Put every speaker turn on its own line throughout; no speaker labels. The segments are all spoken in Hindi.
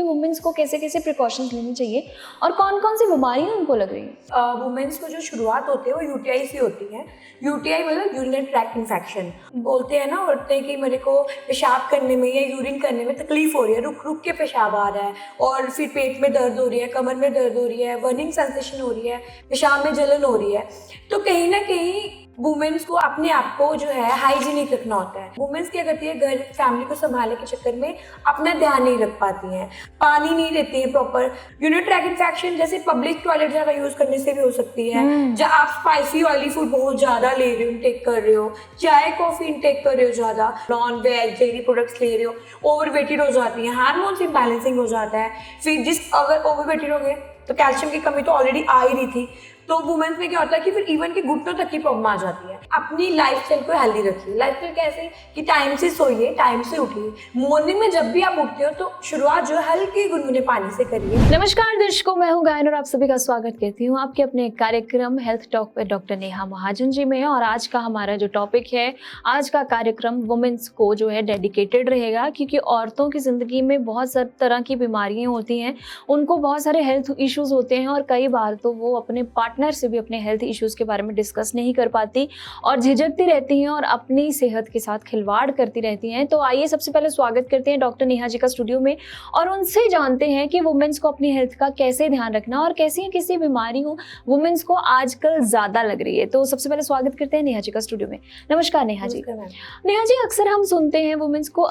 कि वुमेन्स को कैसे कैसे प्रिकॉशंस लेनी चाहिए और कौन कौन सी बीमारियां उनको लग रही हैं।
वुमेन्स को जो शुरुआत होती है वो यूटीआई से होती है। यूटीआई मतलब यूरिनरी ट्रैक्ट इन्फेक्शन। बोलते हैं ना औरतें कि मेरे को पेशाब करने में या यूरिन करने में तकलीफ हो रही है, रुक रुक के पेशाब आ रहा है, और फिर पेट में दर्द हो रही है, कमर में दर्द हो रही है, बर्निंग सेंसेशन हो रही है, पेशाब में जलन हो रही है। तो कहीं ना कहीं वुमेन्स को अपने आप को जो है हाइजीनिक रखना होता है। वुमेन्स क्या करती है, घर फैमिली को संभालने के चक्कर में अपना ध्यान नहीं रख पाती हैं, पानी नहीं लेती है प्रॉपर। यूरिनरी ट्रैक्ट इन्फेक्शन जैसे पब्लिक टॉयलेट ज़्यादा यूज करने से भी हो सकती है, जब आप स्पाइसी ऑयली फूड बहुत ज़्यादा ले रहे हो, इनटेक कर रहे हो, चाय कॉफी इनटेक कर रहे हो ज़्यादा, नॉन वेज डेयरी प्रोडक्ट्स ले रहे हो, ओवरवेटेड हो जाती है, हार्मोन्स इम्बैलेंसिंग हो जाता है। फिर अगर ओवरवेटेड हो गए तो कैल्शियम की कमी तो ऑलरेडी आ ही रही थी, तो वुमेन्स में क्या होता है कि फिर इवन के घुटनों तक की प्रॉब्लम आ जाती है। अपनी लाइफस्टाइल को हेल्दी रखिए। लाइफस्टाइल कैसे कि टाइम से सोइए, टाइम से उठिए। मॉर्निंग में जब भी आप उठते हो तो शुरुआत जो है हल्के गुनगुने पानी से करिए।
नमस्कार दर्शकों, मैं हूं गायन और आप सभी का स्वागत करती हूं आपके अपने कार्यक्रम हेल्थ टॉक पे डॉक्टर नेहा महाजन जी में। और आज का हमारा जो टॉपिक है, आज का कार्यक्रम वुमेन्स को जो है डेडिकेटेड रहेगा, क्योंकि औरतों की ज़िंदगी में बहुत सारी तरह की बीमारियाँ होती हैं, उनको बहुत सारे हेल्थ इश्यूज़ होते हैं और कई बार तो वो अपने पार्टनर से भी अपने हेल्थ इश्यूज़ के बारे में डिस्कस नहीं कर पाती और झिझकती रहती हैं और अपनी सेहत के साथ खिलवाड़ करती रहती हैं। तो आइए सबसे पहले स्वागत करते हैं डॉक्टर नेहा जी का स्टूडियो में और उनसे जानते हैं कि वुमेन्स को अपनी हेल्थ का कैसे ध्यान रखना और कैसी किसी बीमारी हो वुमेन्स को आजकल ज़्यादा लग रही है। तो सबसे पहले स्वागत करते हैं नेहा जी का स्टूडियो में। नमस्कार नेहा जी। नेहा जी, अक्सर हम सुनते हैं वुमेन्स को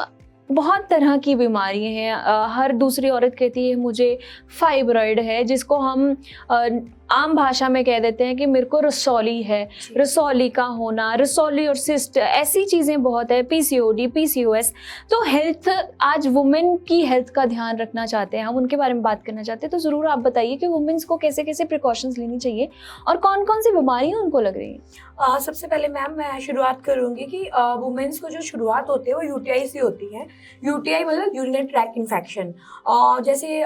बहुत तरह की बीमारियां हैं। हर दूसरी औरत कहती है मुझे फाइब्रॉइड है, जिसको हम आम भाषा में कह देते हैं कि मेरे को रसौली है, रसौली का होना, रसौली और सिस्ट, ऐसी चीज़ें बहुत है, पीसीओडी, पीसीओएस। तो हेल्थ, आज वुमेन की हेल्थ का ध्यान रखना चाहते हैं हम, उनके बारे में बात करना चाहते हैं। तो ज़रूर आप बताइए कि वुमेन्स को कैसे कैसे प्रिकॉशंस लेनी चाहिए और कौन कौन सी बीमारियां उनको लग रही हैं।
सबसे पहले मैम मैं शुरुआत करूँगी कि वुमेन्स को जो शुरुआत होती है वो यूटीआई से होती है। यूटीआई मतलब यूरिनरी ट्रैक्ट इन्फेक्शन। जैसे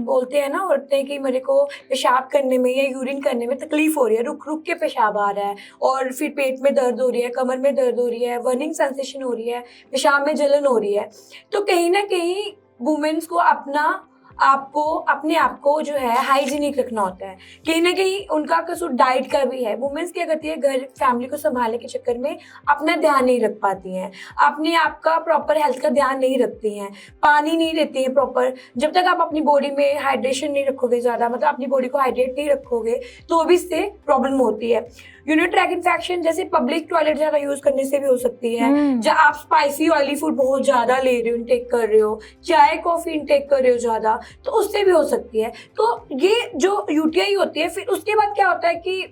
बोलते हैं ना औरतें कि मेरे को पेशाब करने में या यूरिन करने में तकलीफ हो रही है, रुक रुक के पेशाब आ रहा है, और फिर पेट में दर्द हो रही है, कमर में दर्द हो रही है, बर्निंग सेंसेशन हो रही है, पेशाब में जलन हो रही है। तो कहीं ना कहीं वुमेन्स को अपने आप को जो है हाइजीनिक रखना होता है। कहीं ना कहीं उनका कसूर डाइट का भी है। वुमेन्स क्या करती है, घर फैमिली को संभालने के चक्कर में अपना ध्यान नहीं रख पाती हैं, अपने आप का प्रॉपर हेल्थ का ध्यान नहीं रखती हैं, पानी नहीं लेती हैं प्रॉपर। जब तक आप अपनी बॉडी में हाइड्रेशन नहीं रखोगे ज़्यादा, मतलब अपनी बॉडी को हाइड्रेट नहीं रखोगे, तो भी इससे प्रॉब्लम होती है। यूरिनरी ट्रैक्ट इन्फेक्शन जैसे पब्लिक टॉयलेट ज़्यादा यूज करने से भी हो सकती है, जब आप स्पाइसी ऑयली फूड बहुत ज़्यादा ले रहे हो, इनटेक कर रहे हो, चाय कॉफी इनटेक कर रहे हो ज़्यादा, तो उससे भी हो सकती है। तो ये जो यूटीआई होती है, फिर उसके बाद क्या होता है कि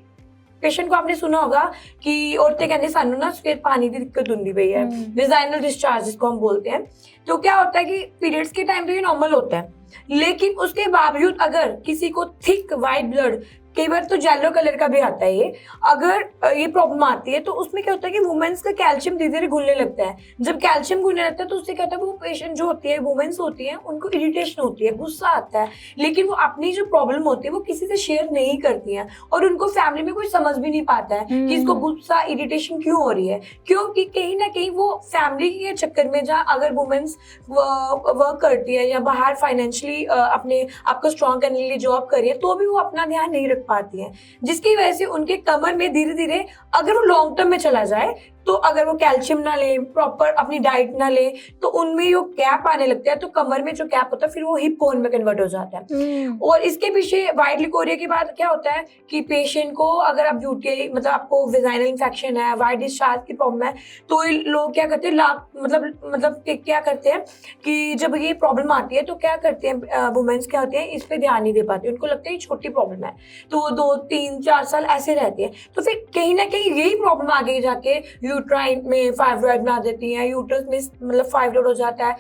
पेशेंट को आपने सुना होगा कि औरतें कहते हैं सानू ना फिर पानी की दिक्कत होती पई है, वेजाइनल डिस्चार्ज जिसको हम बोलते हैं। तो क्या होता है कि पीरियड्स के टाइम तो ये नॉर्मल होता है, लेकिन उसके बावजूद अगर किसी को थिक वाइट ब्लड, कई बार तो येलो कलर का भी आता है ये, अगर ये प्रॉब्लम आती है तो उसमें क्या होता है कि वुमेन्स का कैल्शियम धीरे धीरे घुलने लगता है। जब कैल्शियम घुलने लगता है तो उससे क्या होता है, वो पेशेंट जो होती है, वुमेन्स होती हैं, उनको इरिटेशन होती है, गुस्सा आता है, लेकिन वो अपनी जो प्रॉब्लम होती है वो किसी से शेयर नहीं करती हैं, और उनको फैमिली में कोई समझ भी नहीं पाता है कि इसको गुस्सा इरिटेशन क्यों हो रही है। क्योंकि कहीं ना कहीं वो फैमिली के चक्कर में, जहाँ अगर वुमेन्स वर्क करती है या बाहर फाइनेंशियली अपने आपको स्ट्रॉन्ग करने के लिए जॉब कर रही है, तो भी वो अपना ध्यान नहीं रख पाती है, जिसकी वजह से उनके कमर में धीरे धीरे, अगर वो लॉन्ग टर्म में चला जाए, तो अगर वो कैल्शियम ना ले, प्रॉपर अपनी डाइट ना ले, तो उनमें जो गैप आने लगता है, तो कमर में जो गैप होता है फिर वो हिप बोन में कन्वर्ट हो जाता है। और इसके पीछे वाइट लिकोरिया के बाद क्या होता है कि पेशेंट को, अगर आप यूटीआई मतलब आपको वेजाइनल इन्फेक्शन है, वाइट डिस्चार्ज की प्रॉब्लम है, तो लोग क्या करते हैं, मतलब क्या करते हैं कि जब ये प्रॉब्लम आती है तो क्या करते हैं वुमेन्स, क्या होते हैं, इस पे ध्यान नहीं दे पाते, उनको लगता है ये छोटी प्रॉब्लम है, तो वो 2-3-4 साल ऐसे रहते हैं। तो फिर कहीं ना कहीं यही प्रॉब्लम आगे जाके यूट्राइन में फाइब्रॉइड बना देती है, यूट्रस में मतलब फाइब्रॉइड हो जाता है,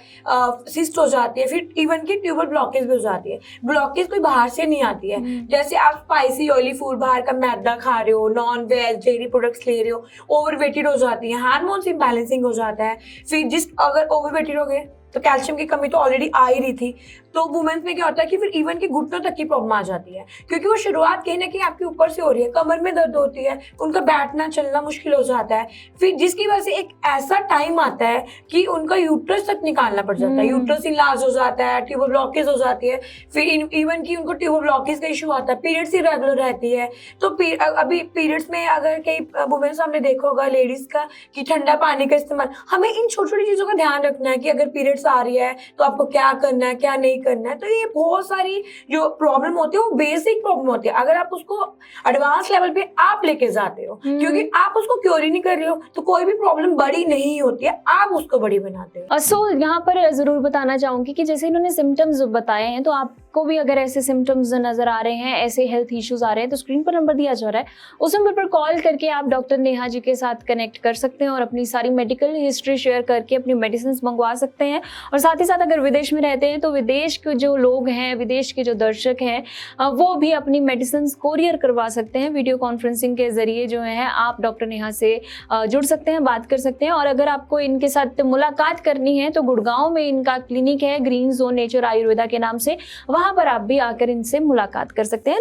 सिस्ट हो जाती है, फिर इवन की ट्यूबल ब्लॉकेज भी हो जाती है। ब्लॉकेज कोई बाहर से नहीं आती है, जैसे आप स्पाइसी ऑयली फूड, बाहर का मैदा खा रहे हो, नॉन वेज डेयरी प्रोडक्ट्स ले रहे हो, ओवरवेटेड हो जाती है, हार्मोन्स इम्बैलेंसिंग हो जाता है। फिर अगर ओवरवेटेड हो गए तो कैल्शियम की कमी तो ऑलरेडी आ ही रही थी, तो वुमेन्स में क्या होता है कि फिर इवन के घुटनों तक की प्रॉब्लम आ जाती है, क्योंकि वो शुरुआत कहीं ना कहीं आपके ऊपर से हो रही है, कमर में दर्द होती है, उनका बैठना चलना मुश्किल हो जाता है, फिर जिसकी वजह से एक ऐसा टाइम आता है कि उनका यूट्रस तक निकालना पड़ जाता है, यूट्रस इनलार्ज हो जाता है, ट्यूबर ब्लॉकेज हो जाती है, फिर इवन की उनको ट्यूबर ब्लॉकेज का इशू आता है, पीरियड्स इरेगुलर रहती है। तो अभी पीरियड्स में अगर कई वुमेन्स हमने देखा होगा लेडीज का कि ठंडा पानी का इस्तेमाल, हमें इन छोटी छोटी चीजों का ध्यान रखना है कि अगर पीरियड्स आ रही है तो आपको क्या करना है क्या नहीं करना है। तो ये बहुत सारी जो प्रॉब्लम होती है वो बेसिक प्रॉब्लम होती है, अगर आप उसको एडवांस लेवल पे आप लेके जाते हो, क्योंकि आप उसको क्योर ही नहीं कर रहे हो तो कोई भी प्रॉब्लम बड़ी नहीं होती है, आप उसको बड़ी बनाते हो।
सो यहाँ पर जरूर बताना चाहूंगी कि जैसे इन्होंने सिम्टम्स बताए हैं, तो आपको भी अगर ऐसे सिम्टम्स नजर आ रहे हैं, ऐसे हेल्थ इश्यूज आ रहे हैं, तो स्क्रीन पर नंबर दिया जा रहा है, उस नंबर पर कॉल करके आप डॉक्टर नेहा जी के साथ कनेक्ट कर सकते हैं और अपनी सारी मेडिकल हिस्ट्री शेयर करके अपनी मेडिसिन मंगवा सकते हैं। और साथ ही साथ अगर विदेश में रहते हैं तो विदेश के जो लोग हैं, विदेश के जो दर्शक हैं, वो भी अपनी मेडिसिन कोरियर करवा सकते हैं। वीडियो कॉन्फ्रेंसिंग के जरिए जो है आप डॉक्टर नेहा से जुड़ सकते हैं, बात कर सकते हैं। और अगर आपको इनके साथ मुलाकात करनी है तो गुड़गांव में इनका क्लिनिक है, ग्रीन जोन नेचर आयुर्वेदा के नाम से, वहां पर आप भी आकर इनसे मुलाकात कर सकते हैं।